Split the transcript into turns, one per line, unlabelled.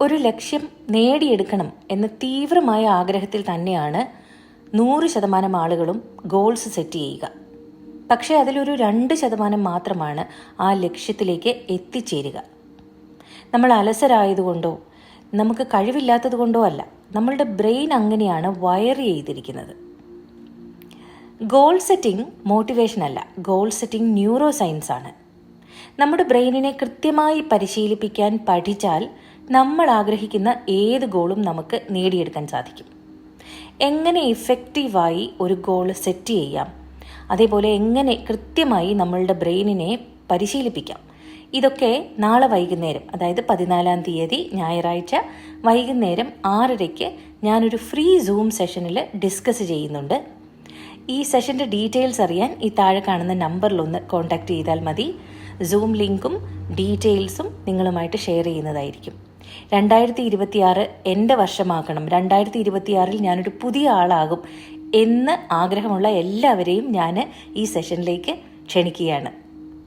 ഒരു ലക്ഷ്യം നേടിയെടുക്കണം എന്ന തീവ്രമായ ആഗ്രഹത്തിൽ തന്നെയാണ് 100% ആളുകളും ഗോൾസ് സെറ്റ് ചെയ്യുക. പക്ഷേ അതിലൊരു 2% മാത്രമാണ് ആ ലക്ഷ്യത്തിലേക്ക് എത്തിച്ചേരുക. നമ്മൾ അലസരായതുകൊണ്ടോ നമുക്ക് കഴിവില്ലാത്തത് കൊണ്ടോ അല്ല, നമ്മളുടെ ബ്രെയിൻ അങ്ങനെയാണ് വയർ ചെയ്തിരിക്കുന്നത്. ഗോൾ സെറ്റിംഗ് മോട്ടിവേഷൻ അല്ല, ഗോൾ സെറ്റിംഗ് ന്യൂറോ സയൻസ് ആണ്. നമ്മുടെ ബ്രെയിനിനെ കൃത്യമായി പരിശീലിപ്പിക്കാൻ പഠിച്ചാൽ നമ്മൾ ആഗ്രഹിക്കുന്ന ഏത് ഗോളും നമുക്ക് നേടിയെടുക്കാൻ സാധിക്കും. എങ്ങനെ ഇഫക്റ്റീവായി ഒരു ഗോൾ സെറ്റ് ചെയ്യാം, അതേപോലെ എങ്ങനെ കൃത്യമായി നമ്മളുടെ ബ്രെയിനിനെ പരിശീലിപ്പിക്കാം, ഇതൊക്കെ നാളെ വൈകുന്നേരം, അതായത് 14-ാം തീയതി ഞായറാഴ്ച വൈകുന്നേരം 6:30 ഞാനൊരു ഫ്രീ സൂം സെഷനിൽ ഡിസ്കസ് ചെയ്യുന്നുണ്ട്. ഈ സെഷൻ്റെ ഡീറ്റെയിൽസ് അറിയാൻ ഈ താഴെ കാണുന്ന നമ്പറിലൊന്ന് കോൺടാക്റ്റ് ചെയ്താൽ മതി. സൂം ലിങ്കും ഡീറ്റെയിൽസും നിങ്ങളുമായിട്ട് ഷെയർ ചെയ്യുന്നതായിരിക്കും. 2026 എൻ്റെ വർഷമാക്കണം, 2026 ഞാനൊരു പുതിയ ആളാകും എന്ന് ആഗ്രഹമുള്ള എല്ലാവരെയും ഞാൻ ഈ സെഷനിലേക്ക് ക്ഷണിക്കുകയാണ്.